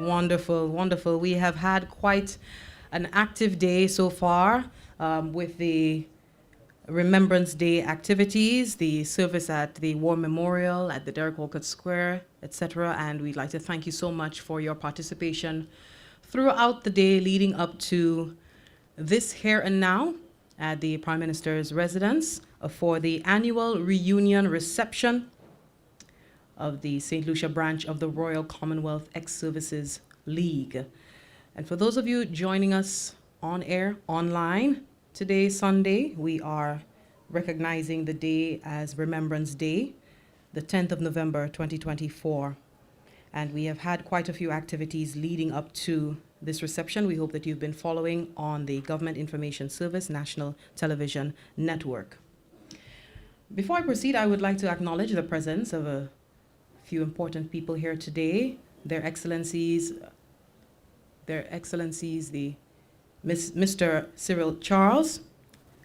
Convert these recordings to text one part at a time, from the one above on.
Wonderful, wonderful. We have had quite an active day so far with the Remembrance Day activities, the service at the War Memorial, at the Derek Walcott Square, etc. And we'd like to thank you so much for your participation throughout the day leading up to this here and now at the Prime Minister's residence for the annual reunion reception of the St. Lucia branch of the Royal Commonwealth Ex-Services League. And for those of you joining us on air, online, today, Sunday, we are recognizing the day as Remembrance Day, the 10th of November, 2024. And we have had quite a few activities leading up to this reception. We hope that you've been following on the Government Information Service National Television Network. Before I proceed, I would like to acknowledge the presence of a few important people here today. Their Excellencies, the Mr. Cyril Charles,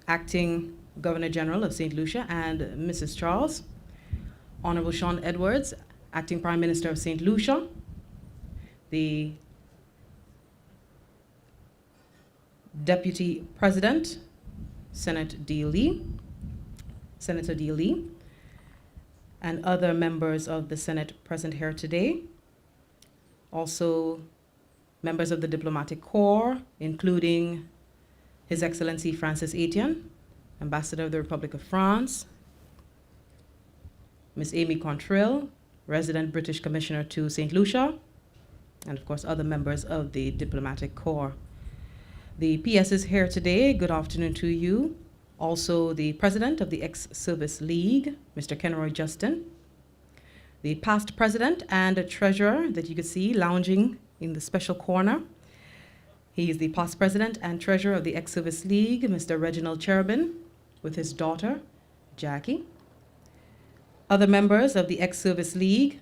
Acting Governor General of St. Lucia, and Mrs. Charles, Honorable Sean Edwards, Acting Prime Minister of St. Lucia, the Deputy President, Senator D. Lee, and other members of the Senate present here today. Also, members of the Diplomatic Corps, including His Excellency Francis Etienne, Ambassador of the Republic of France, Ms. Amy Contrill, Resident British Commissioner to St. Lucia, and of course other members of the Diplomatic Corps. The PS is here today. Good afternoon to you. Also the President of the Ex-Service League, Mr. Kenroy Justin, the past President and a Treasurer that you can see lounging in the special corner. He is the past President and Treasurer of the Ex-Service League, Mr. Reginald Cherubin, with his daughter, Jackie. Other members of the Ex-Service League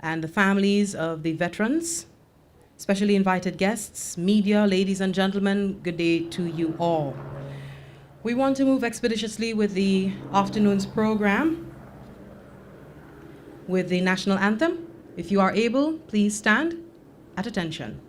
and the families of the veterans, specially invited guests, media, ladies and gentlemen, good day to you all. We want to move expeditiously with the afternoon's program with the national anthem. If you are able, please stand at attention.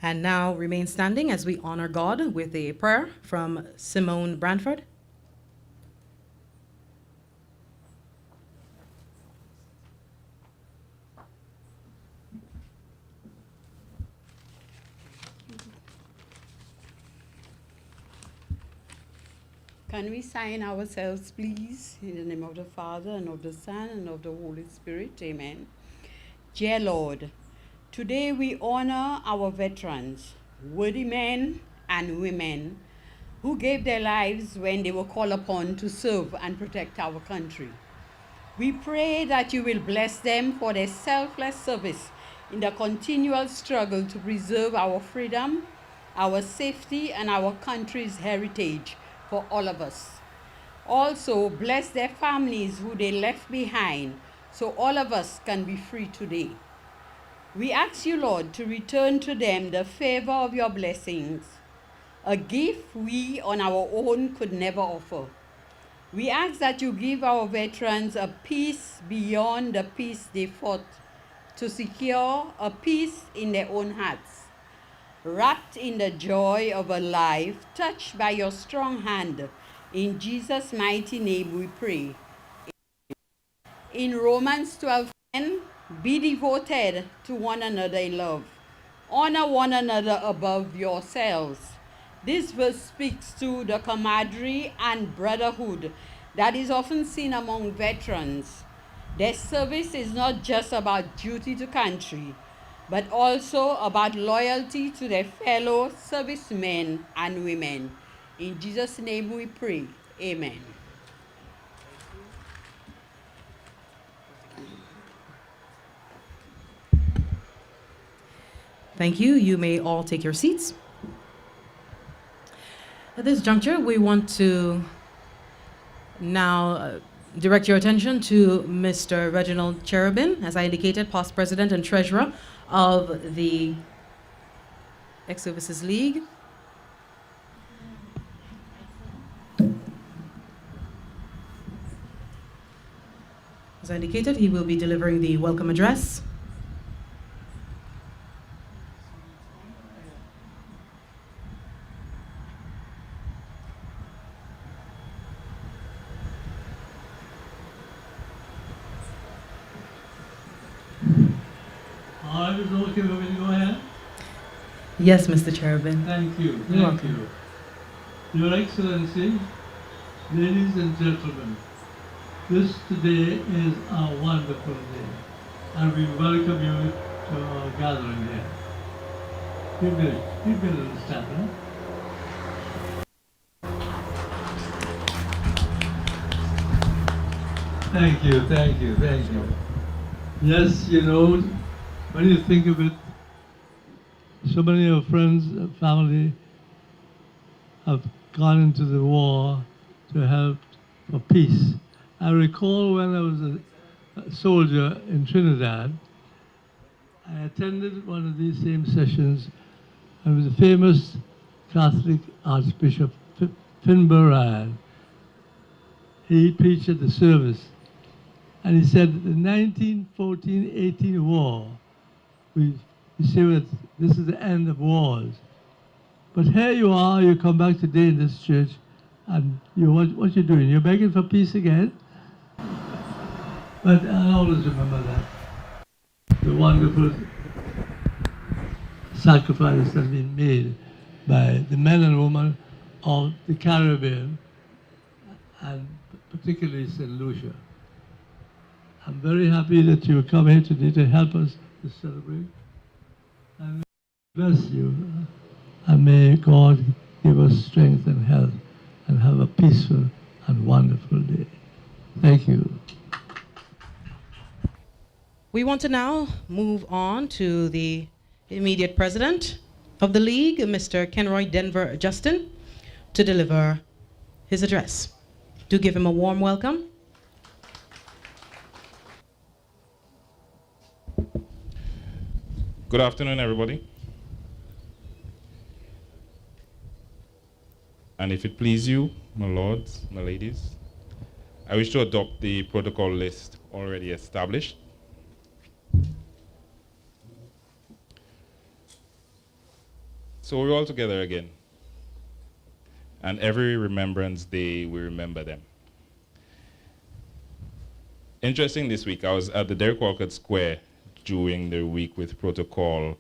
And now remain standing as we honor God with a prayer from Simone Branford. Can we sign ourselves, please, in the name of the Father, and of the Son, and of the Holy Spirit? Amen. Dear Lord, today we honor our veterans, worthy men and women who gave their lives when they were called upon to serve and protect our country. We pray that you will bless them for their selfless service in the continual struggle to preserve our freedom, our safety, and our country's heritage for all of us. Also, bless their families who they left behind so all of us can be free today. We ask you, Lord, to return to them the favor of your blessings, a gift we on our own could never offer. We ask that you give our veterans a peace beyond the peace they fought to secure, a peace in their own hearts, wrapped in the joy of a life touched by your strong hand. In Jesus' mighty name we pray. In Romans 12:10, be devoted to one another in love. Honor one another above yourselves. This verse speaks to the camaraderie and brotherhood that is often seen among veterans. Their service is not just about duty to country, but also about loyalty to their fellow servicemen and women. In Jesus' name we pray. Amen. Thank you. You may all take your seats. At this juncture, we want to now direct your attention to Mr. Reginald Cherubin, as I indicated, past president and treasurer of the Ex-Services League. As I indicated, he will be delivering the welcome address. Is it okay for me to go ahead? Yes, Mr. Cherubin. Thank you. You're Thank welcome. you. Your Excellency, ladies and gentlemen, this today is a wonderful day, and we welcome you to our gathering here. You can understand, huh? Thank you, thank you, thank you. Yes, you know, when you think of it, so many of our friends and family have gone into the war to help for peace. I recall when I was a soldier in Trinidad, I attended one of these same sessions, and it was the famous Catholic Archbishop Finbarr. He preached at the service, and he said that the 1914-18 war, we say that this is the end of wars. But here you are, you come back today in this church, and what you're doing? You're begging for peace again? But I always remember that. The wonderful sacrifice that's been made by the men and women of the Caribbean, and particularly St. Lucia. I'm very happy that you come here today to help us to celebrate. And bless you. And may God give us strength and health and have a peaceful and wonderful day. Thank you. We want to now move on to the immediate president of the league, Mr. Kenroy Denver Justin, to deliver his address. Do give him a warm welcome. Good afternoon, everybody. And if it please you, my lords, my ladies, I wish to adopt the protocol list already established. So we're all together again. And every Remembrance Day, we remember them. Interesting this week, I was at the Derek Walcott Square during the week with protocol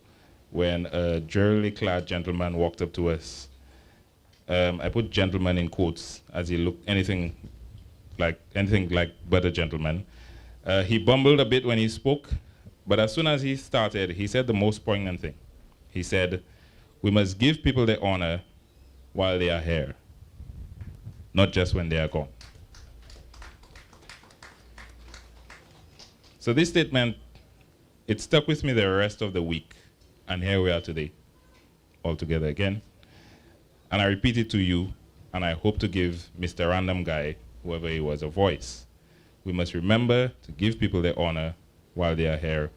when a jewelry clad gentleman walked up to us. I put gentleman in quotes as he looked anything like but a gentleman. He bumbled a bit when he spoke, but as soon as he started, he said the most poignant thing. He said, "We must give people their honor while they are here, not just when they are gone." So this statement, it stuck with me the rest of the week, and here we are today, all together again. And I repeat it to you, and I hope to give Mr. Random Guy, whoever he was, a voice. We must remember to give people their honor while they are here,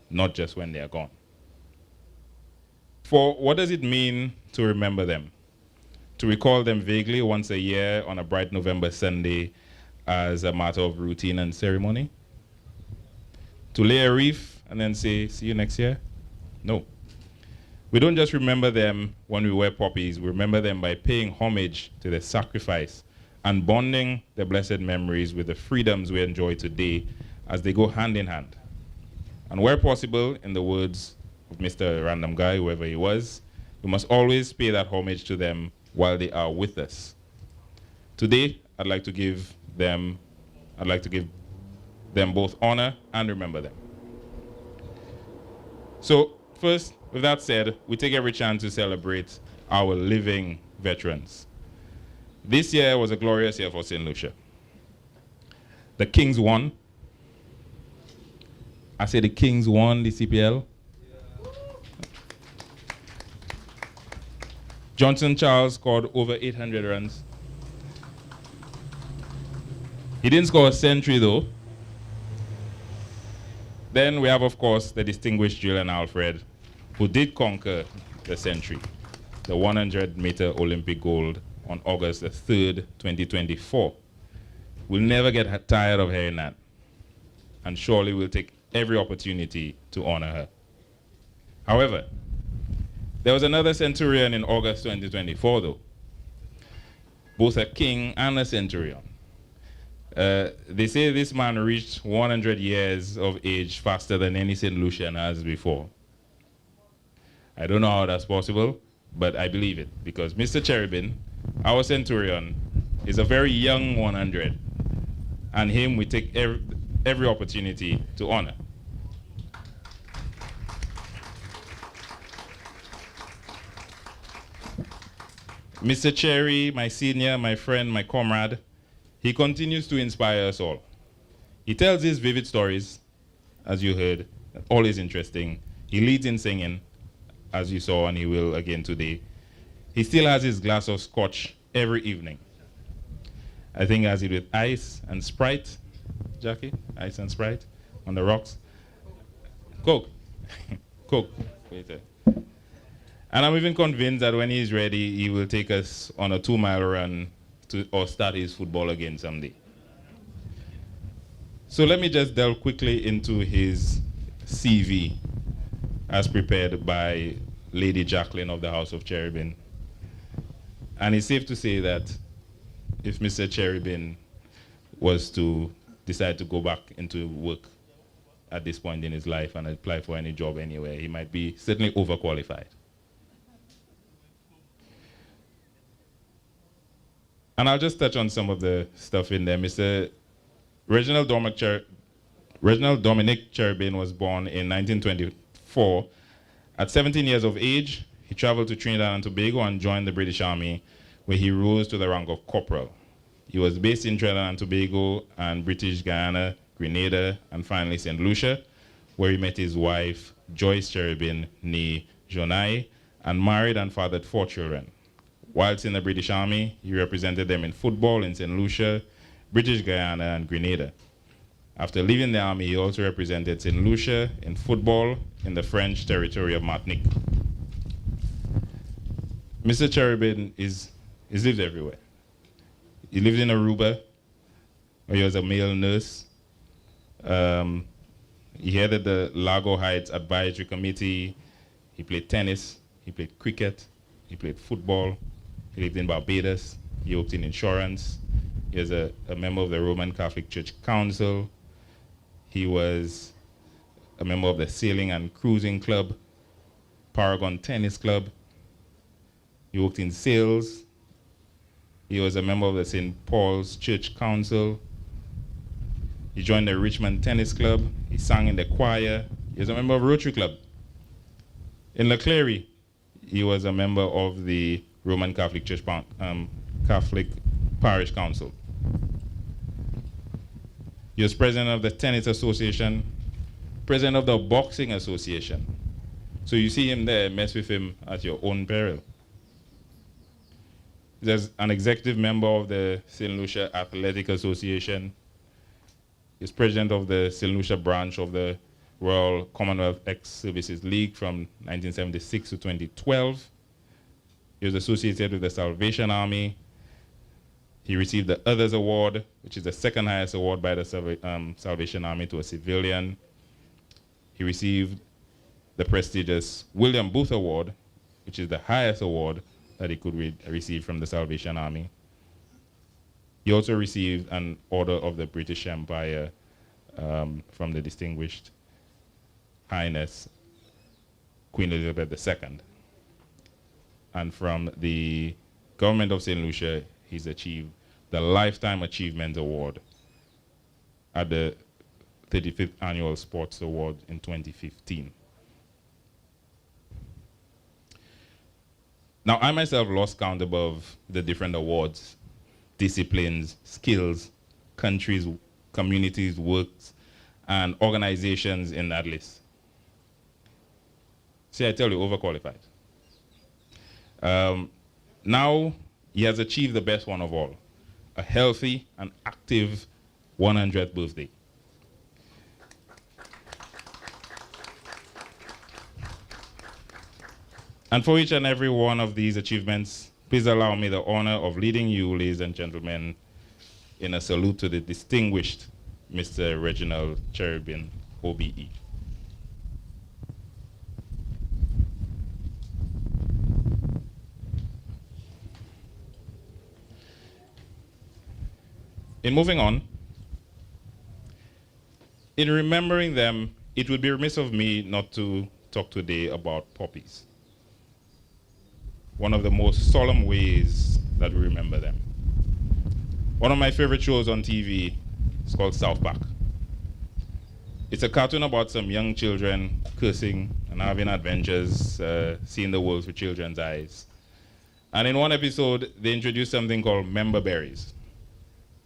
not just when they are gone. For what does it mean to remember them? To recall them vaguely once a year on a bright November Sunday as a matter of routine and ceremony? To lay a wreath and then say, see you next year? No. We don't just remember them when we wear poppies. We remember them by paying homage to their sacrifice and bonding their blessed memories with the freedoms we enjoy today as they go hand in hand. And where possible, in the words of Mr. Random Guy, whoever he was, we must always pay that homage to them while they are with us. Today, I'd like to give them both honor and remember them. So, first, with that said, we take every chance to celebrate our living veterans. This year was a glorious year for St. Lucia. The Kings won. I say the Kings won the CPL. Johnson Charles scored over 800 runs. He didn't score a century though. Then we have, of course, the distinguished Julian Alfred, who did conquer the century, the 100-meter Olympic gold on August the 3rd, 2024. We'll never get tired of hearing that. And surely we'll take every opportunity to honor her. However, there was another centurion in August 2024, though. Both a king and a centurion. They say this man reached 100 years of age faster than any St. Lucian has before. I don't know how that's possible, but I believe it, because Mr. Cherubin, our centurion, is a very young 100, and him we take every opportunity to honor. Mr. Cherry, my senior, my friend, my comrade, he continues to inspire us all. He tells his vivid stories, as you heard, always interesting. He leads in singing, as you saw, and he will again today. He still has his glass of scotch every evening. I think he has it with ice and Sprite. Jackie, ice and Sprite on the rocks. Coke. Coke. Wait there. And I'm even convinced that when he's ready, he will take us on a 2-mile run or start his football again someday. So let me just delve quickly into his CV as prepared by Lady Jacqueline of the House of Cherubin. And it's safe to say that if Mr. Cherubin was to decide to go back into work at this point in his life and apply for any job anywhere, he might be certainly overqualified. And I'll just touch on some of the stuff in there. Mr. Reginald Dominic Cherubin was born in 1924. At 17 years of age, he traveled to Trinidad and Tobago and joined the British Army, where he rose to the rank of corporal. He was based in Trinidad and Tobago and British Guyana, Grenada, and finally St. Lucia, where he met his wife, Joyce Cherubin, née Jonai, and married and fathered 4 children. Whilst in the British Army, he represented them in football in St. Lucia, British Guyana, and Grenada. After leaving the army, he also represented St. Lucia in football in the French territory of Martinique. Mr. Cherubin is lived everywhere. He lived in Aruba, where he was a male nurse. He headed the Lago Heights Advisory Committee. He played tennis. He played cricket. He played football. He lived in Barbados. He worked in insurance. He was a member of the Roman Catholic Church Council. He was a member of the Sailing and Cruising Club, Paragon Tennis Club. He worked in sales. He was a member of the St. Paul's Church Council. He joined the Richmond Tennis Club. He sang in the choir. He was a member of Rotary Club. In Leclerc, he was a member of the Roman Catholic Church Catholic Parish Council. He was president of the Tennis Association, president of the Boxing Association. So you see him there, mess with him at your own peril. He's an executive member of the St. Lucia Athletic Association. He's president of the St. Lucia branch of the Royal Commonwealth Ex-Services League from 1976 to 2012. He was associated with the Salvation Army. He received the Others Award, which is the second highest award by the Salvation Army to a civilian. He received the prestigious William Booth Award, which is the highest award that he could receive from the Salvation Army. He also received an Order of the British Empire from the Distinguished Highness Queen Elizabeth II. And from the government of St. Lucia, he's achieved the Lifetime Achievement Award at the 35th Annual Sports Award in 2015. Now, I myself lost count above the different awards, disciplines, skills, countries, communities, works, and organizations in that list. See, I tell you, overqualified. Now, he has achieved the best one of all, a healthy and active 100th birthday. And for each and every one of these achievements, please allow me the honor of leading you, ladies and gentlemen, in a salute to the distinguished Mr. Reginald Cherubin, OBE. In moving on, in remembering them, it would be remiss of me not to talk today about poppies. One of the most solemn ways that we remember them. One of my favorite shows on TV is called South Park. It's a cartoon about some young children cursing and having adventures, seeing the world through children's eyes. And in one episode, they introduced something called member berries.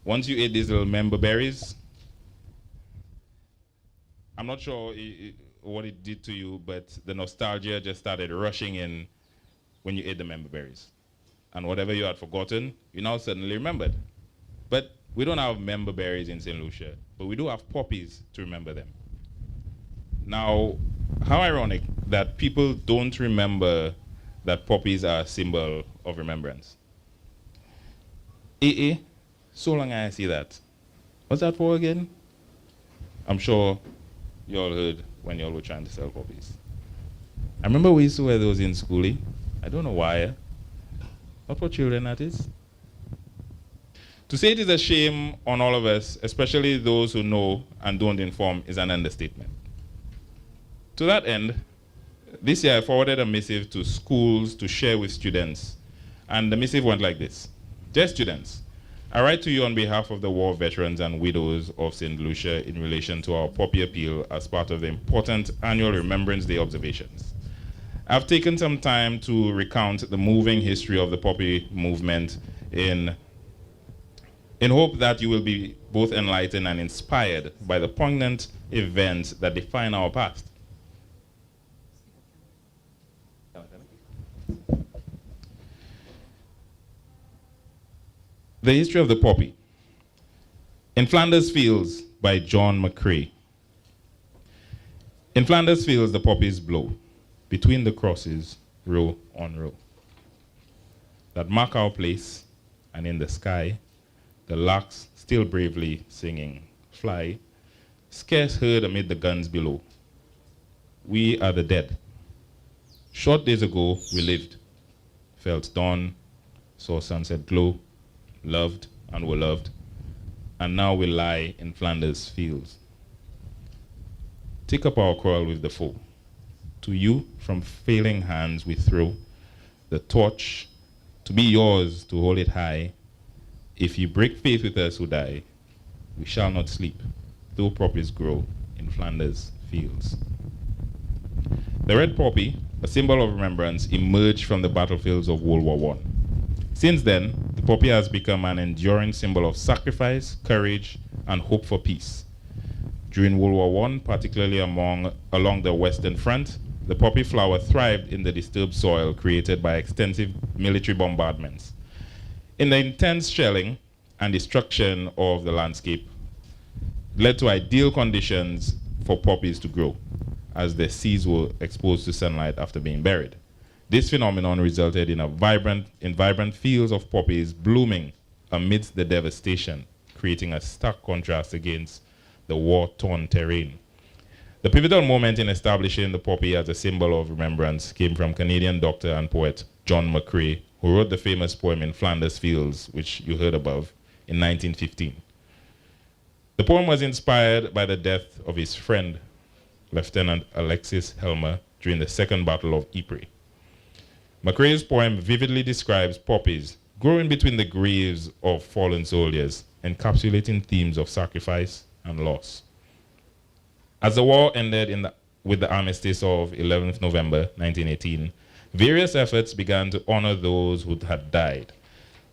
Once you ate these little member berries, I'm not sure what it did to you, but the nostalgia just started rushing in when you ate the member berries. And whatever you had forgotten, you now suddenly remembered. But we don't have member berries in St. Lucia, but we do have poppies to remember them. Now, how ironic that people don't remember that poppies are a symbol of remembrance. So long I see that. What's that for again? I'm sure you all heard when you all were trying to sell poppies. I remember we used to wear those in schooling. I don't know why. Not for children, that is. To say it is a shame on all of us, especially those who know and don't inform, is an understatement. To that end, this year I forwarded a missive to schools to share with students. And the missive went like this. Dear students, I write to you on behalf of the war veterans and widows of St. Lucia in relation to our poppy appeal as part of the important annual Remembrance Day observations. I've taken some time to recount the moving history of the poppy movement in hope that you will be both enlightened and inspired by the poignant events that define our past. The History of the Poppy. In Flanders Fields by John McCrae. In Flanders Fields the poppies blow, between the crosses, row on row, that mark our place, and in the sky, the larks still bravely singing, fly, scarce heard amid the guns below. We are the dead. Short days ago we lived, felt dawn, saw sunset glow, loved and were loved, and now we lie in Flanders Fields. Take up our quarrel with the foe. To you, from failing hands we throw the torch, to be yours, to hold it high. If you break faith with us who die, we shall not sleep, though poppies grow in Flanders Fields. The red poppy, a symbol of remembrance, emerged from the battlefields of World War I. Since then, the poppy has become an enduring symbol of sacrifice, courage, and hope for peace. During World War I, particularly along the Western Front, the poppy flower thrived in the disturbed soil created by extensive military bombardments. In the intense shelling and destruction of the landscape led to ideal conditions for poppies to grow, as their seeds were exposed to sunlight after being buried. This phenomenon resulted in vibrant fields of poppies blooming amidst the devastation, creating a stark contrast against the war-torn terrain. The pivotal moment in establishing the poppy as a symbol of remembrance came from Canadian doctor and poet John McCrae, who wrote the famous poem In Flanders Fields, which you heard above, in 1915. The poem was inspired by the death of his friend, Lieutenant Alexis Helmer, during the Second Battle of Ypres. McCrae's poem vividly describes poppies growing between the graves of fallen soldiers, encapsulating themes of sacrifice and loss. As the war ended with the armistice of 11th November 1918, Various efforts began to honor those who had died.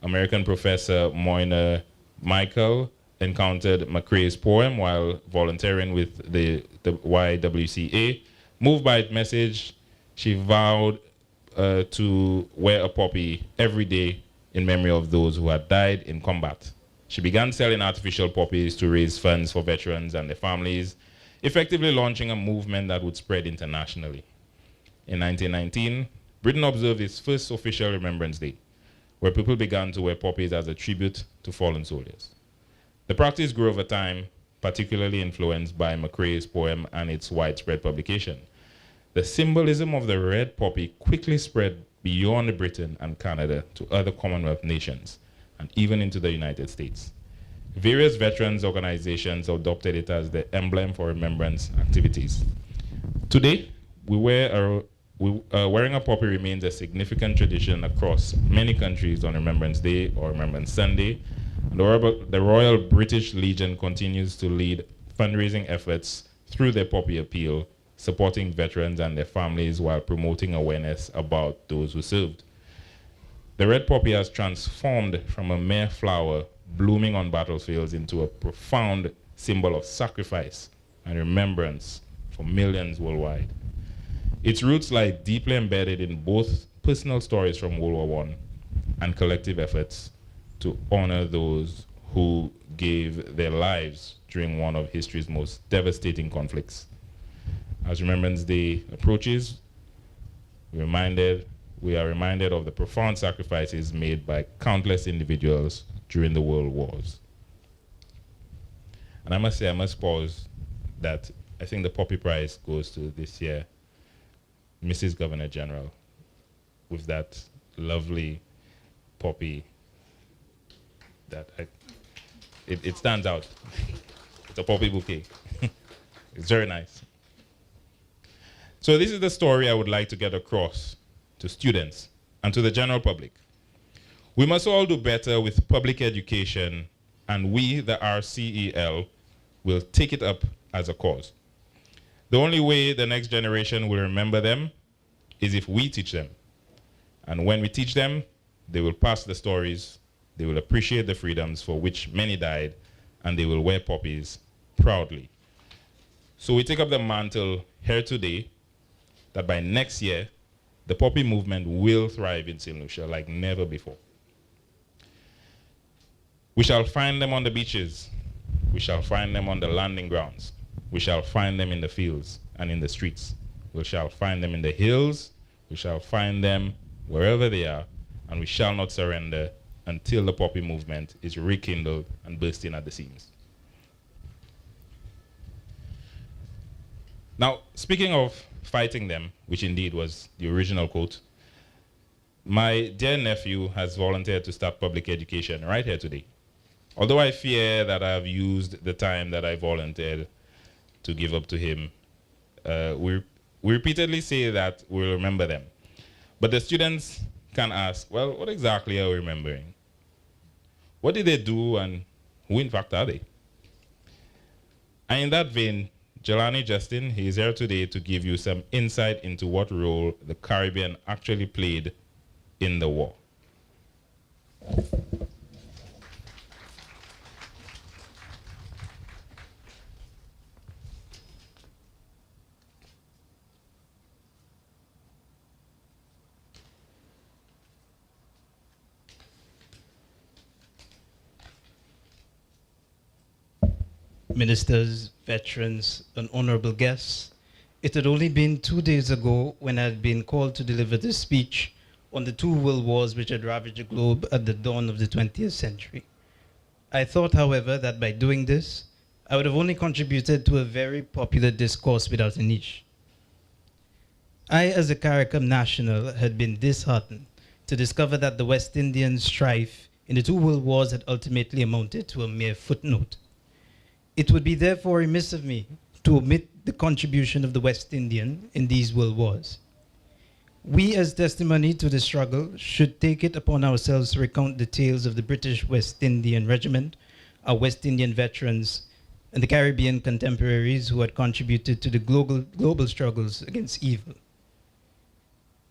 American professor Moyna Michael encountered McCrae's poem while volunteering with the YWCA. Moved by its message, she vowed to wear a poppy every day in memory of those who had died in combat. She began selling artificial poppies to raise funds for veterans and their families, effectively launching a movement that would spread internationally. In 1919, Britain observed its first official Remembrance Day, where people began to wear poppies as a tribute to fallen soldiers. The practice grew over time, particularly influenced by McCrae's poem and its widespread publication. The symbolism of the red poppy quickly spread beyond Britain and Canada to other Commonwealth nations, and even into the United States. Various veterans organizations adopted it as the emblem for remembrance activities. Today, wearing a poppy remains a significant tradition across many countries on Remembrance Day or Remembrance Sunday. The Royal British Legion continues to lead fundraising efforts through their poppy appeal, supporting veterans and their families while promoting awareness about those who served. The red poppy has transformed from a mere flower blooming on battlefields into a profound symbol of sacrifice and remembrance for millions worldwide. Its roots lie deeply embedded in both personal stories from World War I and collective efforts to honor those who gave their lives during one of history's most devastating conflicts. As Remembrance Day approaches, we are reminded of the profound sacrifices made by countless individuals during the world wars. And I must pause that I think the Poppy Prize goes to this year, Mrs. Governor General, with that lovely poppy that it stands out. It's a poppy bouquet. It's very nice. So this is the story I would like to get across to students and to the general public. We must all do better with public education, and we, the RCEL, will take it up as a cause. The only way the next generation will remember them is if we teach them. And when we teach them, they will pass the stories, they will appreciate the freedoms for which many died, and they will wear poppies proudly. So we take up the mantle here today that by next year, the poppy movement will thrive in St. Lucia like never before. We shall find them on the beaches. We shall find them on the landing grounds. We shall find them in the fields and in the streets. We shall find them in the hills. We shall find them wherever they are, and we shall not surrender until the poppy movement is rekindled and bursting at the seams. Now, speaking of fighting them, which indeed was the original quote, my dear nephew has volunteered to start public education right here today. Although I fear that I have used the time that I volunteered to give up to him, we repeatedly say that we'll remember them. But the students can ask, well, what exactly are we remembering? What did they do, and who in fact are they? And in that vein, Jelani Justin, he is here today to give you some insight into what role the Caribbean actually played in the war. Ministers, veterans, and honorable guests, it had only been 2 days ago when I had been called to deliver this speech on the 2 world wars which had ravaged the globe at the dawn of the 20th century. I thought, however, that by doing this, I would have only contributed to a very popular discourse without a niche. I, as a CARICOM national, had been disheartened to discover that the West Indian strife in the 2 world wars had ultimately amounted to a mere footnote. It would be therefore remiss of me to omit the contribution of the West Indian in these world wars. We, as testimony to the struggle, should take it upon ourselves to recount the tales of the British West Indian Regiment, our West Indian veterans, and the Caribbean contemporaries who had contributed to the global struggles against evil.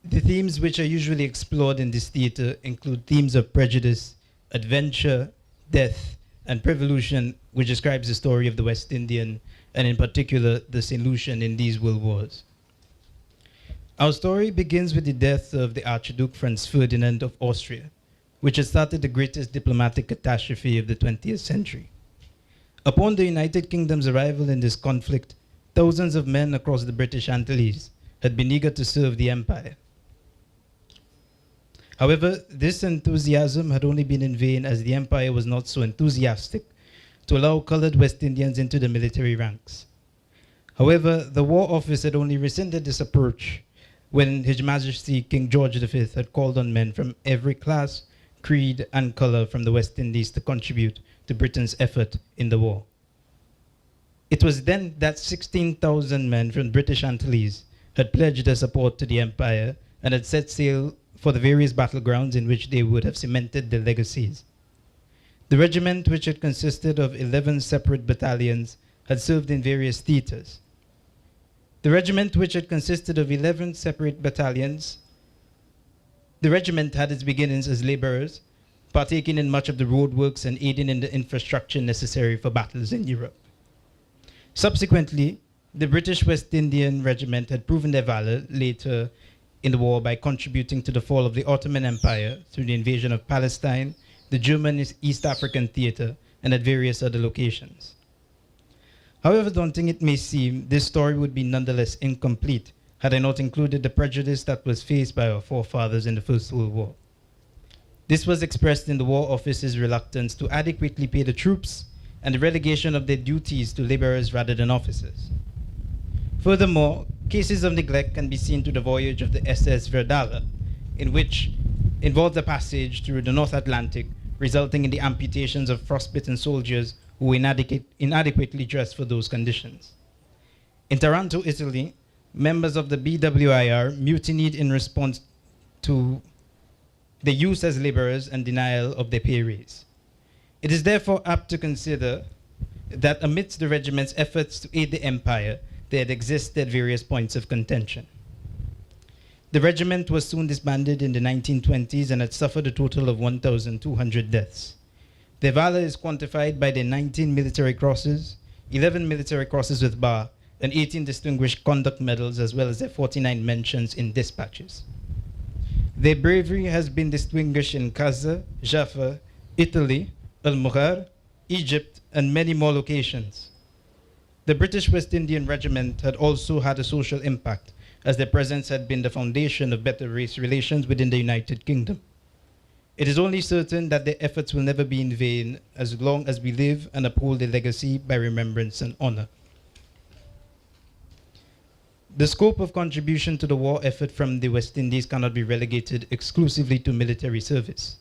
The themes which are usually explored in this theater include themes of prejudice, adventure, death, and revolution, which describes the story of the West Indian, and in particular, the St. Lucian in these world wars. Our story begins with the death of the Archduke Franz Ferdinand of Austria, which has started the greatest diplomatic catastrophe of the 20th century. Upon the United Kingdom's arrival in this conflict, thousands of men across the British Antilles had been eager to serve the empire. However, this enthusiasm had only been in vain, as the empire was not so enthusiastic to allow colored West Indians into the military ranks. However, the War Office had only rescinded this approach when His Majesty King George V had called on men from every class, creed, and color from the West Indies to contribute to Britain's effort in the war. It was then that 16,000 men from British Antilles had pledged their support to the empire and had set sail for the various battlegrounds in which they would have cemented their legacies. The regiment, which had consisted of 11 separate battalions, had served in various theaters. The regiment, which had consisted of 11 separate battalions, the regiment had its beginnings as laborers, partaking in much of the roadworks and aiding in the infrastructure necessary for battles in Europe. Subsequently, the British West Indian Regiment had proven their valor later in the war by contributing to the fall of the Ottoman Empire through the invasion of Palestine, the German East African Theater, and at various other locations. However daunting it may seem, this story would be nonetheless incomplete had I not included the prejudice that was faced by our forefathers in the First World War. This was expressed in the War Office's reluctance to adequately pay the troops and the relegation of their duties to laborers rather than officers. Furthermore, cases of neglect can be seen through the voyage of the SS Verdala, in which involved a passage through the North Atlantic, resulting in the amputations of frostbitten soldiers who were inadequately dressed for those conditions. In Taranto, Italy, members of the BWIR mutinied in response to their use as laborers and denial of their pay raise. It is therefore apt to consider that amidst the regiment's efforts to aid the empire, there had existed various points of contention. The regiment was soon disbanded in the 1920s and had suffered a total of 1,200 deaths. Their valor is quantified by their 19 military crosses, 11 military crosses with bar, and 18 distinguished conduct medals, as well as their 49 mentions in dispatches. Their bravery has been distinguished in Gaza, Jaffa, Italy, Al-Mughar, Egypt, and many more locations. The British West Indian Regiment had also had a social impact, as their presence had been the foundation of better race relations within the United Kingdom. It is only certain that their efforts will never be in vain as long as we live and uphold their legacy by remembrance and honor. The scope of contribution to the war effort from the West Indies cannot be relegated exclusively to military service.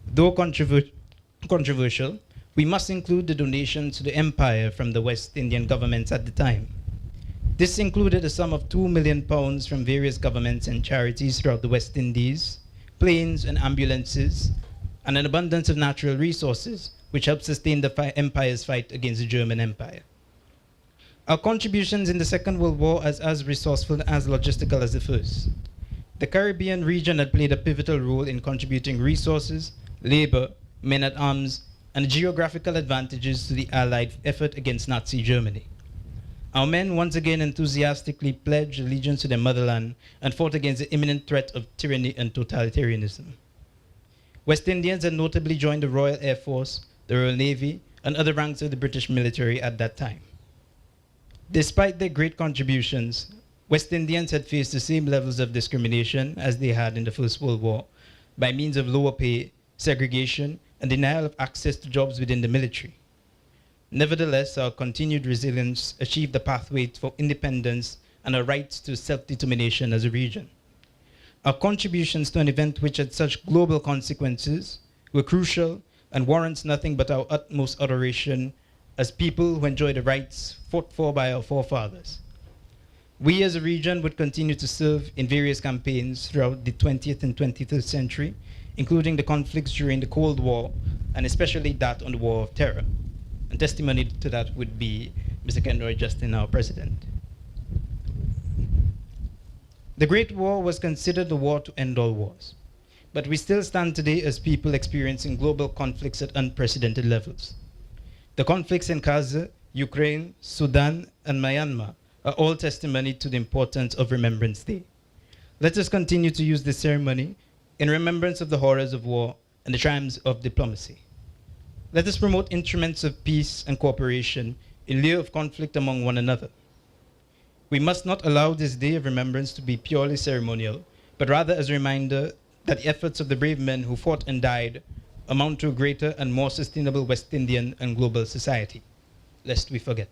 Though controversial, we must include the donations to the empire from the West Indian governments at the time. This included a sum of £2 million from various governments and charities throughout the West Indies, planes and ambulances, and an abundance of natural resources, which helped sustain the empire's fight against the German Empire. Our contributions in the Second World War are as resourceful and as logistical as the first. The Caribbean region had played a pivotal role in contributing resources, labor, men-at-arms, and geographical advantages to the Allied effort against Nazi Germany. Our men once again enthusiastically pledged allegiance to their motherland and fought against the imminent threat of tyranny and totalitarianism. West Indians had notably joined the Royal Air Force, the Royal Navy, and other ranks of the British military at that time. Despite their great contributions, West Indians had faced the same levels of discrimination as they had in the First World War by means of lower pay, segregation, and denial of access to jobs within the military. Nevertheless, our continued resilience achieved a pathway for independence and our rights to self-determination as a region. Our contributions to an event which had such global consequences were crucial and warrants nothing but our utmost adoration as people who enjoy the rights fought for by our forefathers. We as a region would continue to serve in various campaigns throughout the 20th and 21st century, including the conflicts during the Cold War, and especially that on the War of Terror. And testimony to that would be Mr. Kenroy Justin, our president. The Great War was considered the war to end all wars, but we still stand today as people experiencing global conflicts at unprecedented levels. The conflicts in Gaza, Ukraine, Sudan, and Myanmar are all testimony to the importance of Remembrance Day. Let us continue to use this ceremony in remembrance of the horrors of war and the triumphs of diplomacy. Let us promote instruments of peace and cooperation in lieu of conflict among one another. We must not allow this day of remembrance to be purely ceremonial, but rather as a reminder that the efforts of the brave men who fought and died amount to a greater and more sustainable West Indian and global society, lest we forget.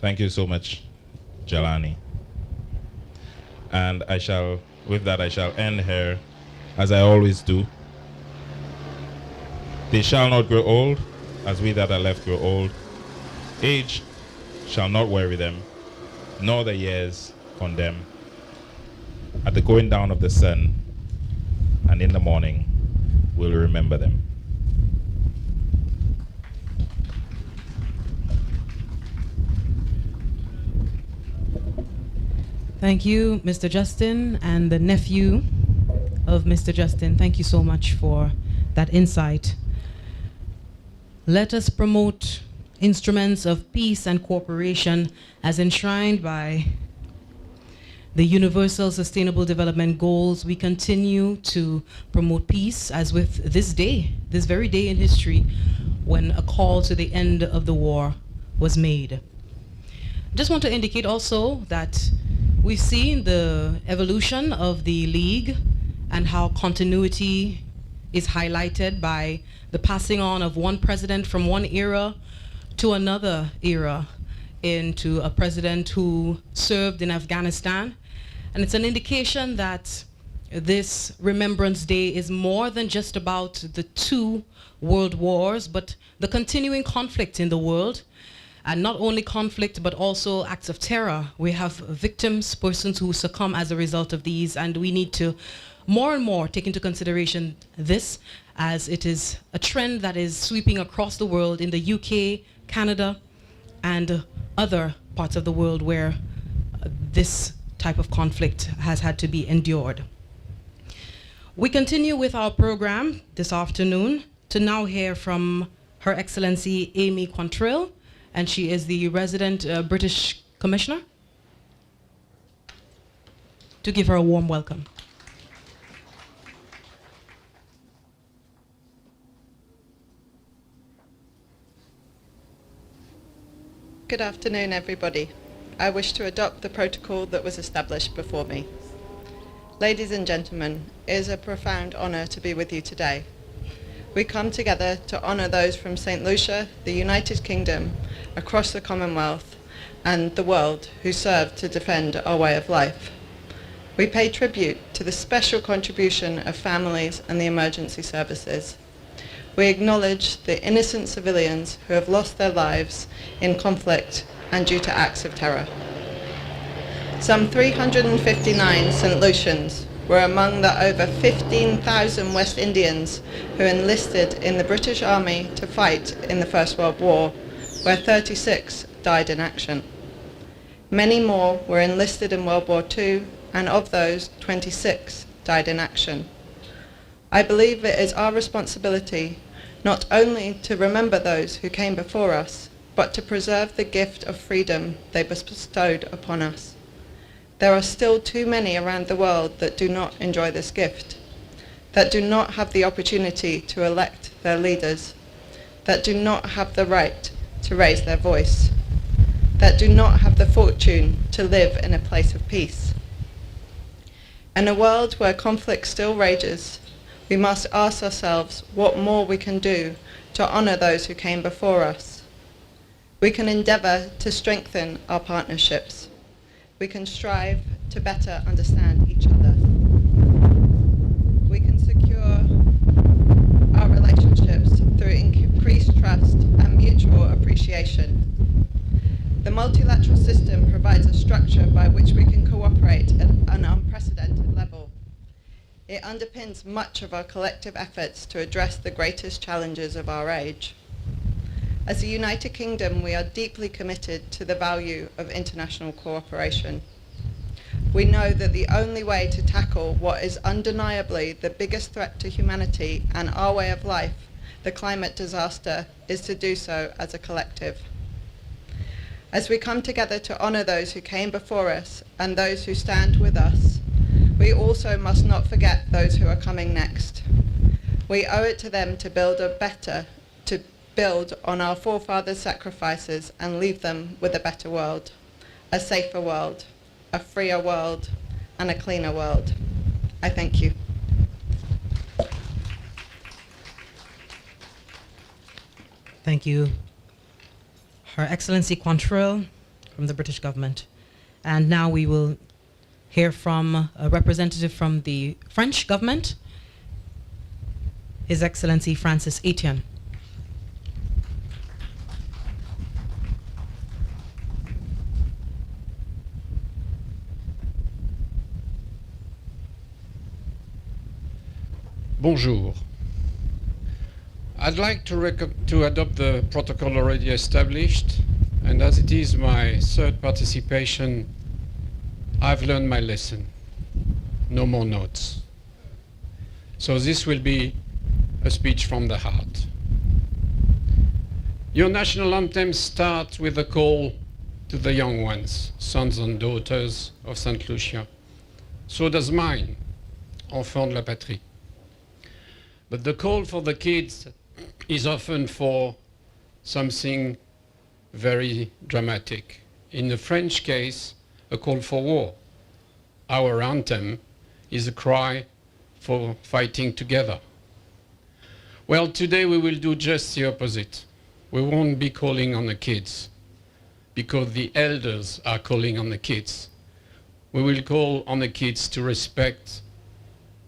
Thank you so much, Jelani. And with that, I shall end here, as I always do. They shall not grow old, as we that are left grow old. Age shall not weary them, nor the years condemn. At the going down of the sun, and in the morning, we'll remember them. Thank you, Mr. Justin, and the nephew of Mr. Justin. Thank you so much for that insight. Let us promote instruments of peace and cooperation as enshrined by the Universal Sustainable Development Goals. We continue to promote peace, as with this day, this very day in history, when a call to the end of the war was made. Just want to indicate also that we've seen the evolution of the League and how continuity is highlighted by the passing on of one president from one era to another era, into a president who served in Afghanistan. And it's an indication that this Remembrance Day is more than just about the two world wars, but the continuing conflict in the world. And not only conflict, but also acts of terror. We have victims, persons who succumb as a result of these, and we need to more and more take into consideration this, as it is a trend that is sweeping across the world in the UK, Canada, and other parts of the world where this type of conflict has had to be endured. We continue with our program this afternoon to now hear from Her Excellency Amy Quantrill, and she is the resident British Commissioner, to give her a warm welcome. Good afternoon, everybody. I wish to adopt the protocol that was established before me. Ladies and gentlemen, it is a profound honour to be with you today. We come together to honour those from St. Lucia, the United Kingdom, across the Commonwealth, and the world who served to defend our way of life. We pay tribute to the special contribution of families and the emergency services. We acknowledge the innocent civilians who have lost their lives in conflict and due to acts of terror. Some 359 St. Lucians were among the over 15,000 West Indians who enlisted in the British Army to fight in the First World War, where 36 died in action. Many more were enlisted in World War II, and of those, 26 died in action. I believe it is our responsibility not only to remember those who came before us, but to preserve the gift of freedom they bestowed upon us. There are still too many around the world that do not enjoy this gift, that do not have the opportunity to elect their leaders, that do not have the right to raise their voice, that do not have the fortune to live in a place of peace. In a world where conflict still rages, we must ask ourselves what more we can do to honour those who came before us. We can endeavour to strengthen our partnerships. We can strive to better understand each other. We can secure our relationships through increased trust and mutual appreciation. The multilateral system provides a structure by which we can cooperate at an unprecedented level. It underpins much of our collective efforts to address the greatest challenges of our age. As a United Kingdom, we are deeply committed to the value of international cooperation. We know that the only way to tackle what is undeniably the biggest threat to humanity and our way of life, the climate disaster, is to do so as a collective. As we come together to honour those who came before us and those who stand with us, we also must not forget those who are coming next. We owe it to them to build on our forefathers' sacrifices and leave them with a better world, a safer world, a freer world, and a cleaner world. I thank you. Thank you, Her Excellency Quantrill from the British government. And now we will hear from a representative from the French government, His Excellency Francis Etienne. Bonjour. I'd like to adopt the protocol already established, and as it is my third participation, I've learned my lesson. No more notes. So this will be a speech from the heart. Your national anthem starts with a call to the young ones, sons and daughters of Saint Lucia. So does mine, enfants de la patrie. But the call for the kids is often for something very dramatic. In the French case, a call for war. Our anthem is a cry for fighting together. Well, today we will do just the opposite. We won't be calling on the kids because the elders are calling on the kids. We will call on the kids to respect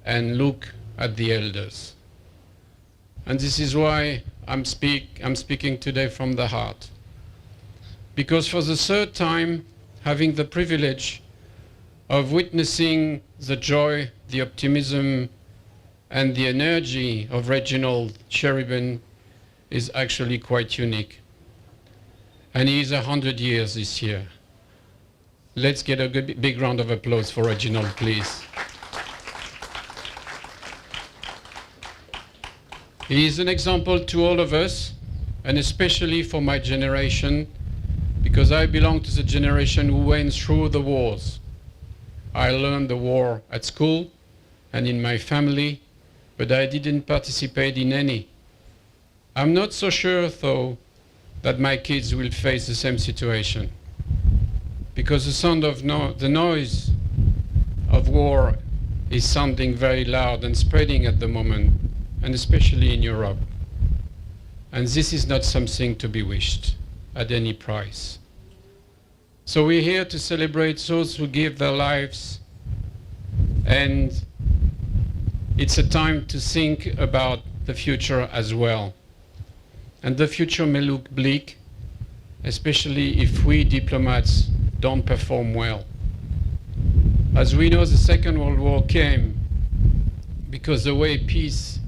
and look at the elders. And this is why I'm speaking today from the heart. Because for the third time, having the privilege of witnessing the joy, the optimism, and the energy of Reginald Cherubin is actually quite unique. And he is 100 years this year. Let's get a big round of applause for Reginald, please. He is an example to all of us, and especially for my generation, because I belong to the generation who went through the wars. I learned the war at school and in my family, but I didn't participate in any. I'm not so sure, though, that my kids will face the same situation, because the sound of the noise of war is sounding very loud and spreading at the moment, and especially in Europe. And this is not something to be wished at any price. So we're here to celebrate those who give their lives, and it's a time to think about the future as well. And the future may look bleak, especially if we diplomats don't perform well. As we know, the Second World War came because the way peace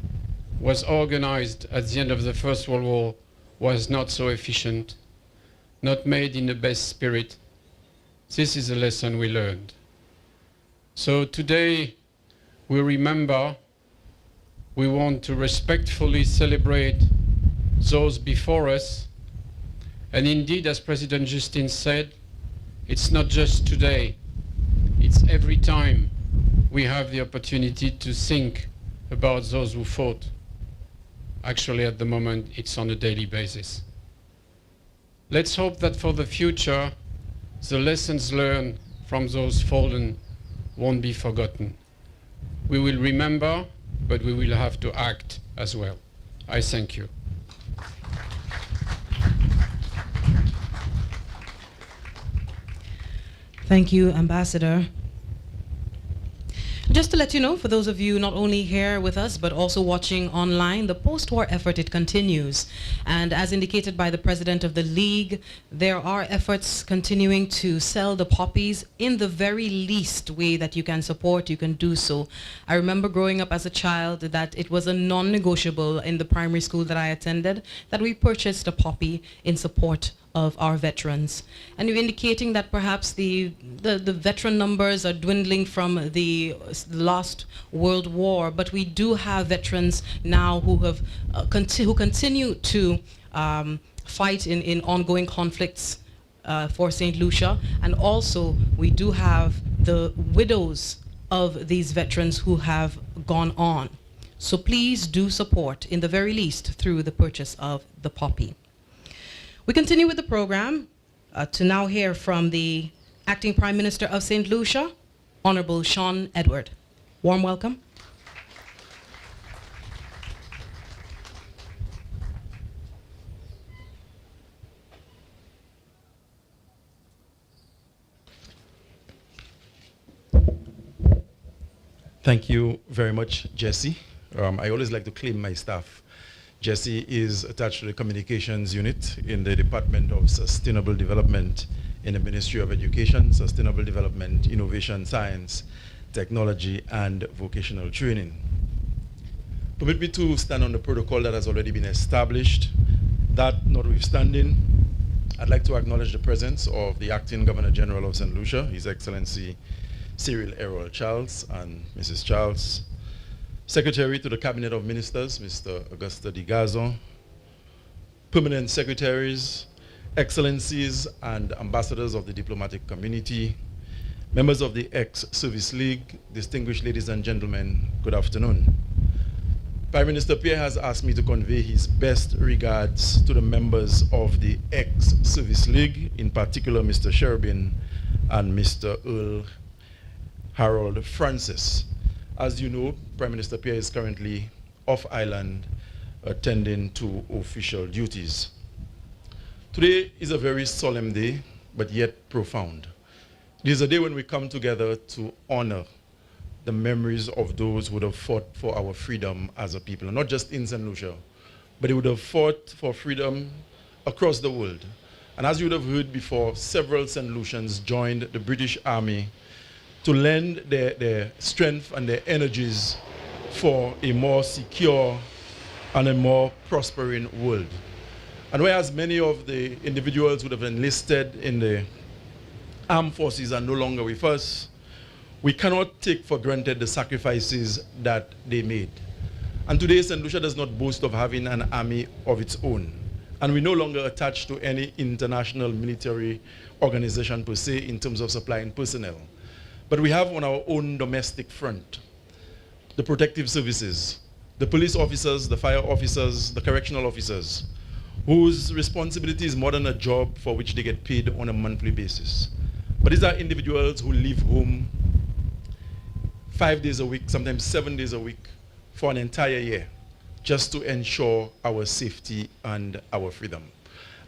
was organized at the end of the First World War was not so efficient, not made in the best spirit. This is a lesson we learned. So today we remember, we want to respectfully celebrate those before us. And indeed, as President Justin said, it's not just today, it's every time we have the opportunity to think about those who fought. Actually, at the moment, it's on a daily basis. Let's hope that for the future, the lessons learned from those fallen won't be forgotten. We will remember, but we will have to act as well. I thank you. Thank you, Ambassador. Just Just to let you know, for those of you not only here with us, but also watching online, the post-war effort, it continues. And as indicated by the president of the League, there are efforts continuing to sell the poppies in the very least way that you can support, you can do so. I remember growing up as a child that it was a non-negotiable in the primary school that I attended, that we purchased a poppy in support of our veterans. And you're indicating that perhaps the veteran numbers are dwindling from the last World War, but we do have veterans now who have who continue to fight in ongoing conflicts for St. Lucia, and also we do have the widows of these veterans who have gone on. So please do support, in the very least, through the purchase of the poppy. We continue with the program to now hear from the Acting Prime Minister of St. Lucia, Honorable Sean Edward. Warm welcome. Thank you very much, Jesse. I always like to claim my staff. Jesse is attached to the communications unit in the Department of Sustainable Development in the Ministry of Education, Sustainable Development, Innovation, Science, Technology, and Vocational Training. Permit me to stand on the protocol that has already been established. That notwithstanding, I'd like to acknowledge the presence of the Acting Governor General of St. Lucia, His Excellency Cyril Errol Charles and Mrs. Charles, Secretary to the Cabinet of Ministers, Mr. Augusto Di Gazzo, Permanent Secretaries, Excellencies and Ambassadors of the diplomatic community, members of the Ex-Service League, distinguished ladies and gentlemen, good afternoon. Prime Minister Pierre has asked me to convey his best regards to the members of the Ex-Service League, in particular Mr. Sherbin and Mr. Earl Harold Francis. As you know, Prime Minister Pierre is currently off island attending to official duties. Today is a very solemn day, but yet profound. It is a day when we come together to honor the memories of those who would have fought for our freedom as a people, and not just in St. Lucia, but they would have fought for freedom across the world. And as you would have heard before, several St. Lucians joined the British Army to lend their strength and their energies for a more secure and a more prospering world. And whereas many of the individuals would have enlisted in the armed forces are no longer with us, we cannot take for granted the sacrifices that they made. And today, St. Lucia does not boast of having an army of its own. And we're no longer attached to any international military organization per se in terms of supplying personnel. But we have on our own domestic front the protective services, the police officers, the fire officers, the correctional officers, whose responsibility is more than a job for which they get paid on a monthly basis. But these are individuals who leave home 5 days a week, sometimes 7 days a week, for an entire year, just to ensure our safety and our freedom.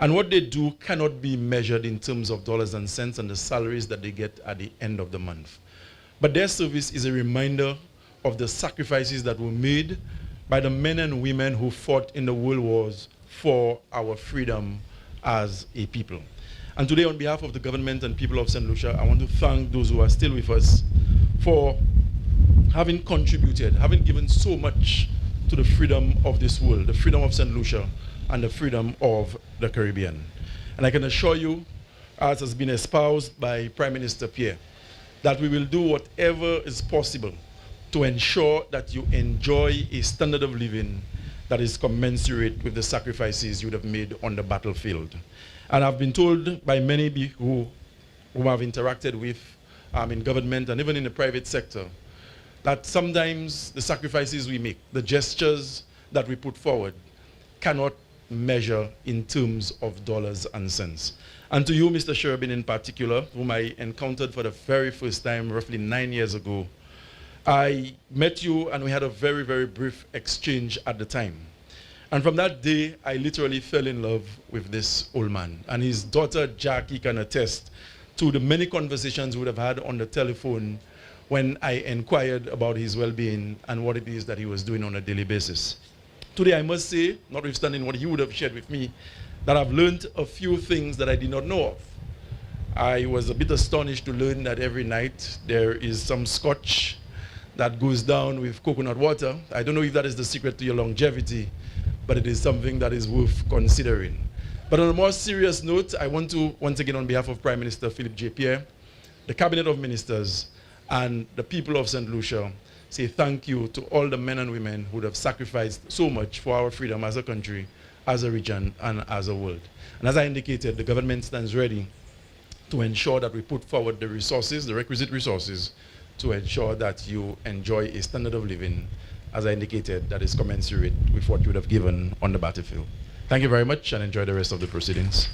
And what they do cannot be measured in terms of dollars and cents and the salaries that they get at the end of the month. But their service is a reminder of the sacrifices that were made by the men and women who fought in the world wars for our freedom as a people. And today, on behalf of the government and people of St. Lucia, I want to thank those who are still with us for having contributed, having given so much to the freedom of this world, the freedom of St. Lucia, and the freedom of the Caribbean. And I can assure you, as has been espoused by Prime Minister Pierre, that we will do whatever is possible to ensure that you enjoy a standard of living that is commensurate with the sacrifices you would have made on the battlefield. And I've been told by many whom I've interacted with in government and even in the private sector, that sometimes the sacrifices we make, the gestures that we put forward, cannot measure in terms of dollars and cents. And to you, Mr. Sherbin in particular, whom I encountered for the very first time roughly 9 years ago, I met you and we had a very, very brief exchange at the time. And from that day, I literally fell in love with this old man. And his daughter, Jackie, can attest to the many conversations we would have had on the telephone when I inquired about his well-being and what it is that he was doing on a daily basis. Today, I must say, notwithstanding what he would have shared with me, that I've learned a few things that I did not know of. I was a bit astonished to learn that every night there is some scotch that goes down with coconut water. I don't know if that is the secret to your longevity, but it is something that is worth considering. But on a more serious note, I want to, once again, on behalf of Prime Minister Philip J. Pierre, the Cabinet of Ministers, and the people of St. Lucia, say thank you to all the men and women who have sacrificed so much for our freedom as a country, as a region, and as a world. And as I indicated, the government stands ready to ensure that we put forward the resources, the requisite resources, to ensure that you enjoy a standard of living, as I indicated, that is commensurate with what you would have given on the battlefield. Thank you very much, and enjoy the rest of the proceedings.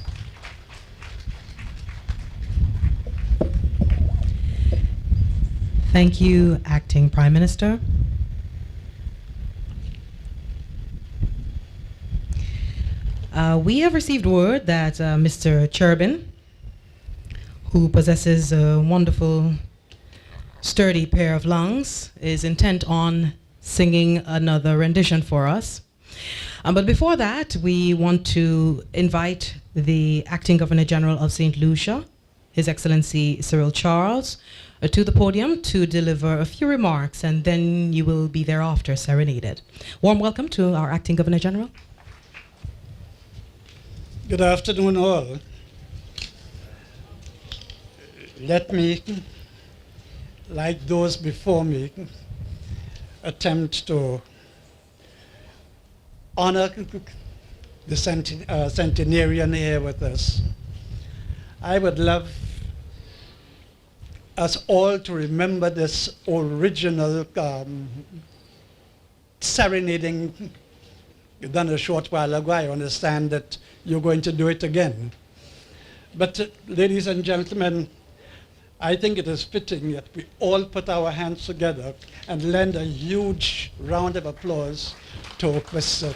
Thank you, Acting Prime Minister. We have received word that Mr. Cherubin, who possesses a wonderful, sturdy pair of lungs, is intent on singing another rendition for us. But before that, we want to invite the Acting Governor General of St. Lucia, His Excellency Cyril Charles, to the podium to deliver a few remarks, and then you will be thereafter serenaded. Warm welcome to our Acting Governor General. Good afternoon, all. Let me, like those before me, attempt to honor the centenarian here with us. I would love us all to remember this original serenading done a short while ago. I understand that you're going to do it again. But ladies and gentlemen, I think it is fitting that we all put our hands together and lend a huge round of applause to Mr.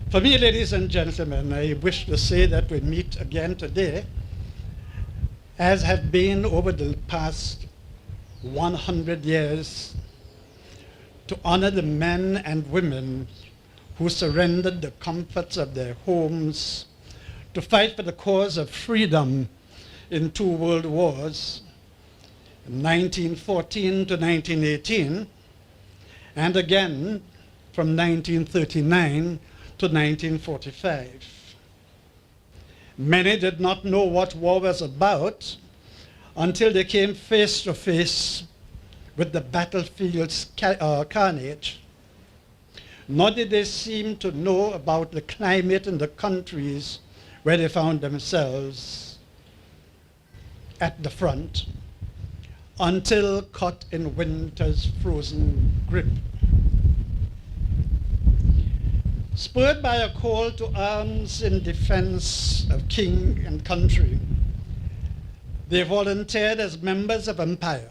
For me, ladies and gentlemen, I wish to say that we meet again today, as have been over the past 100 years, to honor the men and women who surrendered the comforts of their homes to fight for the cause of freedom in 2 world wars, 1914 to 1918, and again from 1939 to 1945. Many did not know what war was about until they came face to face with the battlefield's carnage. Nor did they seem to know about the climate in the countries where they found themselves at the front until caught in winter's frozen grip. Spurred by a call to arms in defense of king and country, they volunteered as members of empire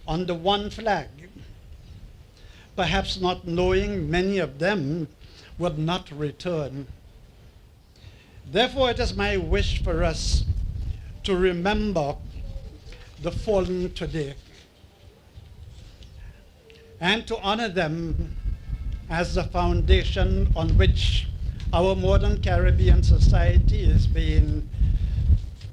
under one flag, perhaps not knowing many of them would not return. Therefore, it is my wish for us to remember the fallen today and to honor them as the foundation on which our modern Caribbean society is being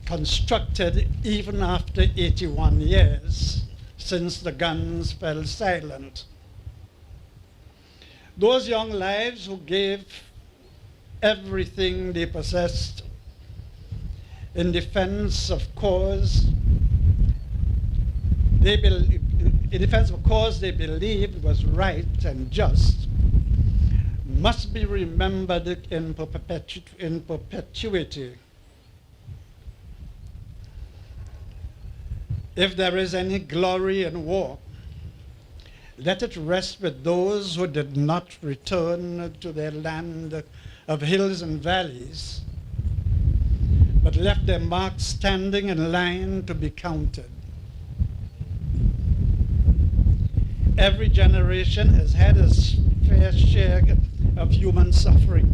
constructed even after 81 years since the guns fell silent. Those young lives who gave everything they possessed in defense of cause they believed was right and just must be remembered in perpetuity. If there is any glory in war, let it rest with those who did not return to their land of hills and valleys, but left their marks standing in line to be counted. Every generation has had its fair share of human suffering.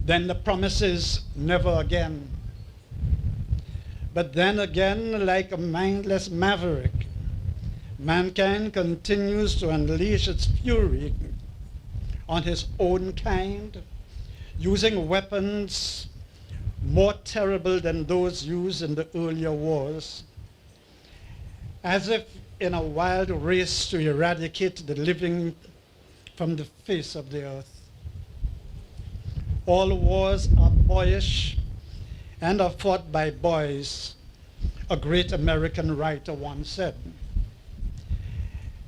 Then the promise is never again. But then again, like a mindless maverick, mankind continues to unleash its fury on his own kind, using weapons more terrible than those used in the earlier wars, as if in a wild race to eradicate the living from the face of the earth. All wars are boyish and are fought by boys, a great American writer once said.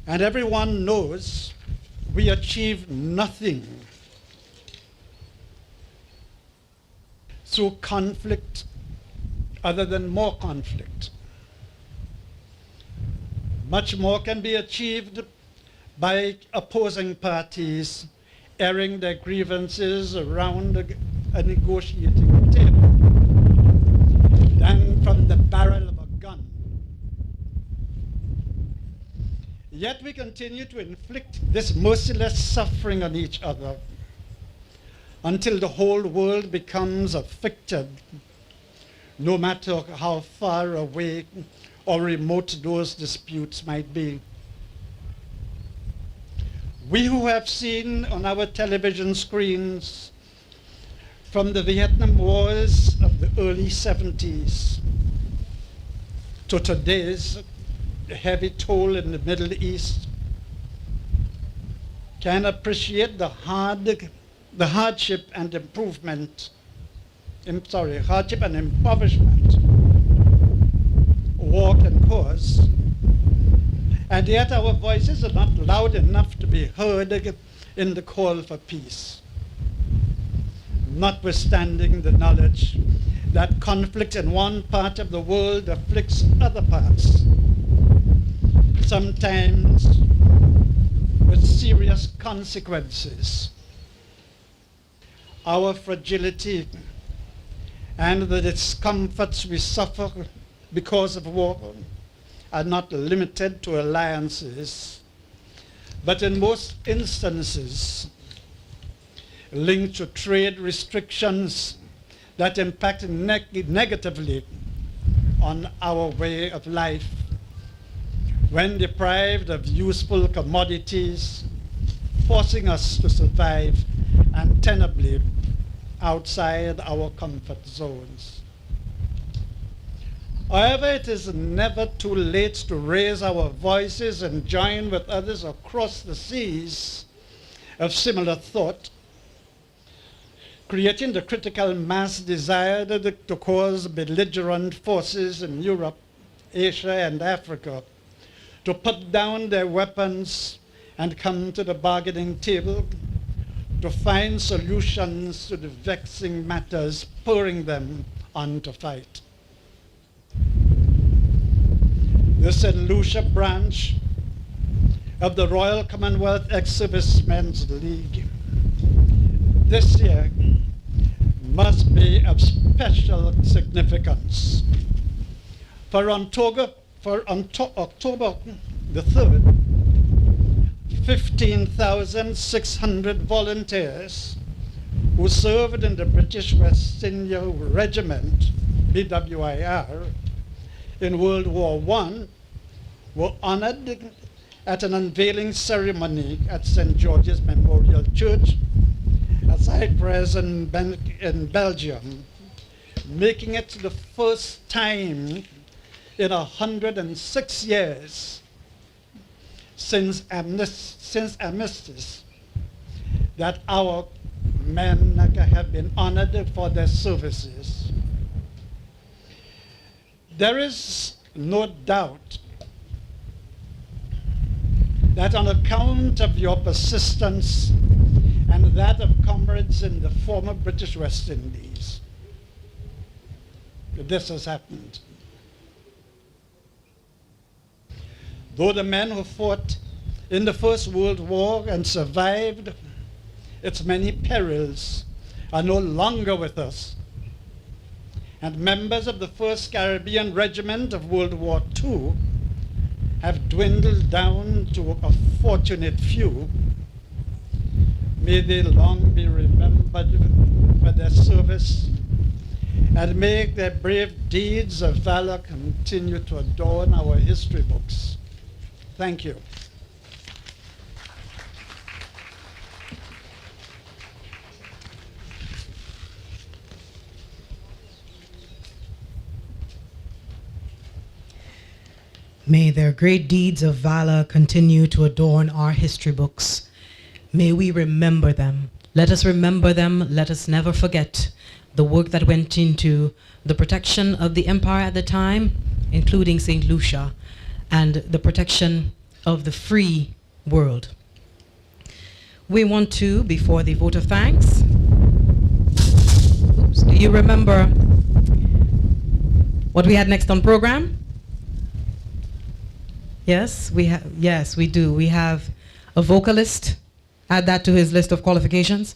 And everyone knows we achieve nothing through conflict other than more conflict. Much more can be achieved by opposing parties airing their grievances around a negotiating table than from the barrel of a gun. Yet we continue to inflict this merciless suffering on each other until the whole world becomes affected, no matter how far away or remote those disputes might be. We who have seen on our television screens from the Vietnam Wars of the early 70s to today's heavy toll in the Middle East can appreciate the hardship and impoverishment war can cause. And yet our voices are not loud enough to be heard in the call for peace, notwithstanding the knowledge that conflict in one part of the world afflicts other parts, sometimes with serious consequences. Our fragility and the discomforts we suffer because of war are not limited to alliances, but in most instances linked to trade restrictions that impact negatively on our way of life when deprived of useful commodities, forcing us to survive untenably outside our comfort zones. However, it is never too late to raise our voices and join with others across the seas of similar thought, creating the critical mass desired to cause belligerent forces in Europe, Asia, and Africa to put down their weapons and come to the bargaining table to find solutions to the vexing matters spurring them on to fight. The St. Lucia branch of the Royal Commonwealth Ex-Servicemen's League this year must be of special significance. For October the 3rd, 15,600 volunteers who served in the British West India Regiment, BWIR, in World War I were honored at an unveiling ceremony at St. George's Memorial Church at Cyprus in Belgium, making it the first time in 106 years since armistice that our men have been honored for their services. There is no doubt that on account of your persistence and that of comrades in the former British West Indies, this has happened. Though the men who fought in the First World War and survived its many perils are no longer with us, and members of the 1st Caribbean Regiment of World War II have dwindled down to a fortunate few, may they long be remembered for their service, and make their brave deeds of valor continue to adorn our history books. Thank you. May their great deeds of valor continue to adorn our history books. May we remember them. Let us remember them. Let us never forget the work that went into the protection of the empire at the time, including St. Lucia, and the protection of the free world. We want to, before the vote of thanks, do you remember what we had next on program? Yes, we do. We have a vocalist. Add that to his list of qualifications.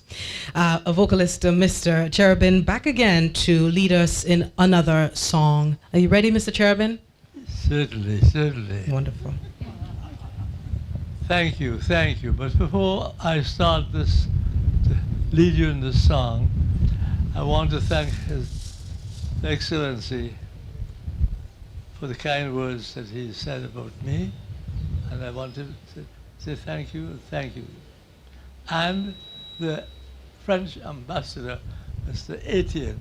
A vocalist, Mr. Cherubin, back again to lead us in another song. Are you ready, Mr. Cherubin? Certainly, certainly. Wonderful. Thank you, thank you. But before I start this, to lead you in this song, I want to thank His Excellency for the kind words that he said about me. And I want to say thank you, thank you. And the French ambassador, Mr. Etienne,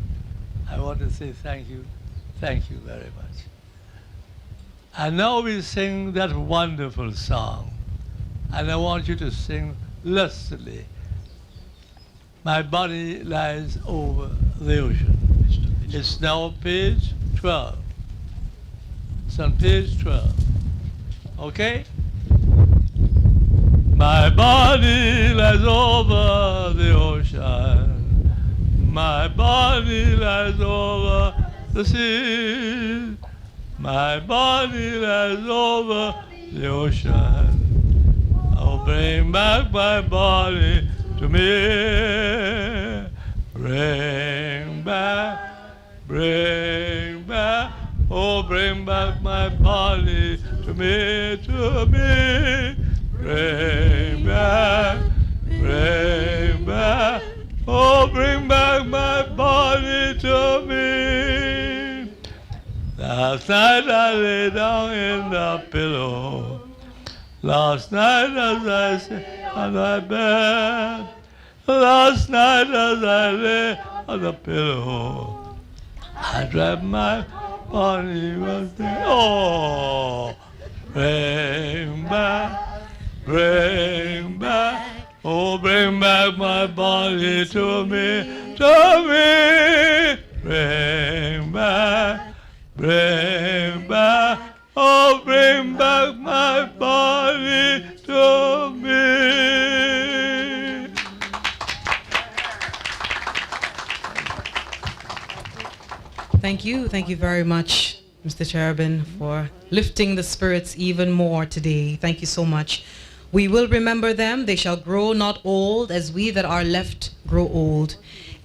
I want to say thank you very much. And now we sing that wonderful song. And I want you to sing lustily. My body lies over the ocean. It's now page 12. It's on page 12. Okay? My body lies over the ocean. My body lies over the sea. My body lies over the ocean. Oh, bring back my body to me. Bring back, oh, bring back my body to me, to me. Bring back, oh, bring back my body to me. Last night I lay down in the pillow. Last night as I sat on my bed. Last night as I lay on the pillow, I dreamt my body was there. Oh, bring back, oh, bring back my body to me, to me. Bring back, oh, bring back my body to me. Thank you very much, Mr. Cherubin, for lifting the spirits even more today. Thank you so much. We will remember them. They shall grow not old, as we that are left grow old.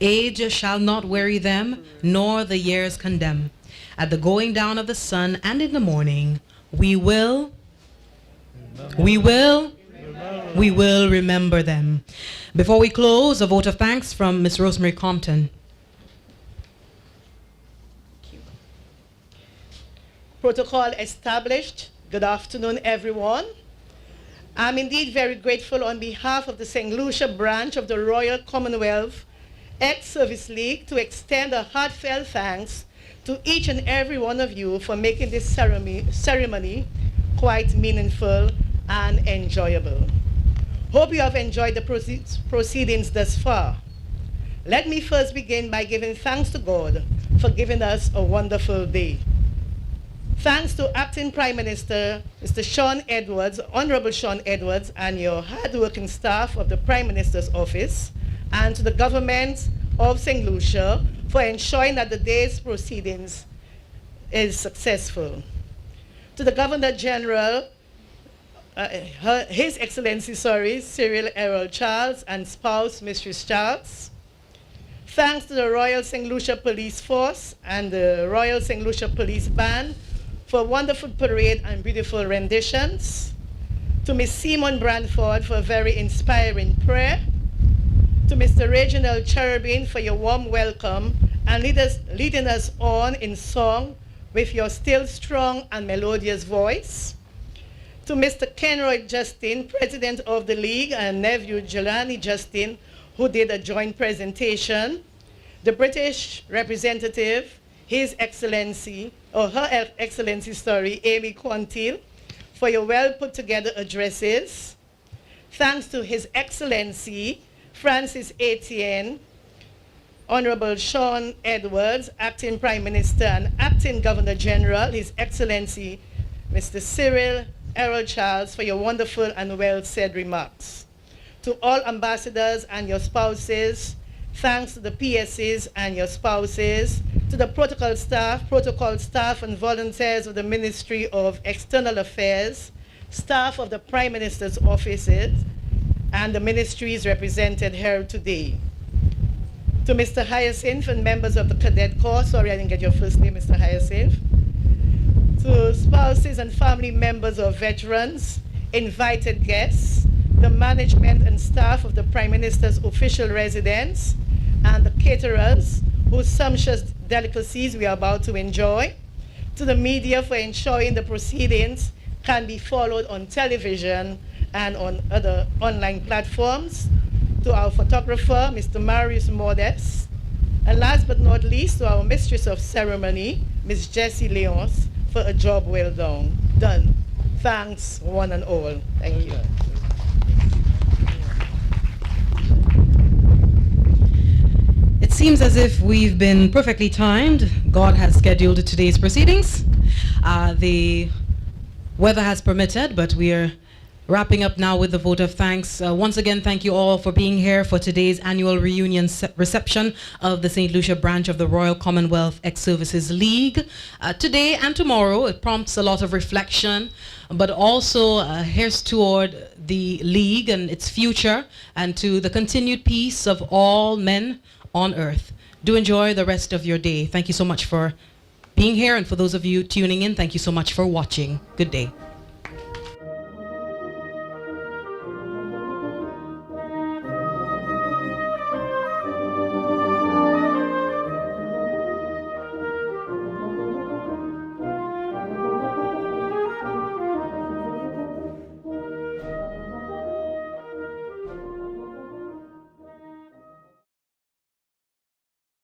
Age shall not weary them, nor the years condemn. At the going down of the sun and in the morning, we will remember them. Before we close, a vote of thanks from Miss Rosemary Compton. Protocol established. Good afternoon, everyone. I'm indeed very grateful on behalf of the St. Lucia branch of the Royal Commonwealth Ex-Service League to extend a heartfelt thanks to each and every one of you for making this ceremony quite meaningful and enjoyable. Hope you have enjoyed the proceedings thus far. Let me first begin by giving thanks to God for giving us a wonderful day. Thanks to Acting Prime Minister, Mr. Sean Edwards, Honorable Sean Edwards, and your hard-working staff of the Prime Minister's office, and to the government of St. Lucia for ensuring that the day's proceedings is successful. To the Governor General, His Excellency, Cyril Errol Charles, and spouse, Mistress Charles. Thanks to the Royal St. Lucia Police Force and the Royal St. Lucia Police Band for a wonderful parade and beautiful renditions. To Miss Simon Branford for a very inspiring prayer. To Mr. Reginald Cherubin for your warm welcome and leading us on in song with your still strong and melodious voice. To Mr. Kenroy Justin, President of the League, and nephew Jelani Justin, who did a joint presentation. The British representative, His Excellency, or Her Excellency, sorry, Amy Quantil, for your well put together addresses. Thanks to His Excellency, Francis Etienne, Honorable Sean Edwards, Acting Prime Minister and Acting Governor General, His Excellency, Mr. Cyril Errol Charles, for your wonderful and well-said remarks. To all ambassadors and your spouses, thanks to the PSCs and your spouses, to the protocol staff and volunteers of the Ministry of External Affairs, staff of the Prime Minister's offices, and the ministries represented here today. To Mr. Hyacinth and members of the Cadet Corps, sorry I didn't get your first name, Mr. Hyacinth. To spouses and family members of veterans, invited guests, the management and staff of the Prime Minister's official residence, and the caterers whose sumptuous delicacies we are about to enjoy. To the media for ensuring the proceedings can be followed on television and on other online platforms. To our photographer, Mr. Marius Modest. And last but not least, to our mistress of ceremony, Ms. Jessie Leonce, for a job well done. Thanks, one and all. Thank you. It seems as if we've been perfectly timed. God has scheduled today's proceedings. The weather has permitted, but we are wrapping up now with the vote of thanks. Once again, thank you all for being here for today's annual reunion reception of the St. Lucia branch of the Royal Commonwealth Ex-Services League. Today and tomorrow, it prompts a lot of reflection, but also here's toward the League and its future and to the continued peace of all men on earth. Do enjoy the rest of your day. Thank you so much for being here, and for those of you tuning in, thank you so much for watching. Good day.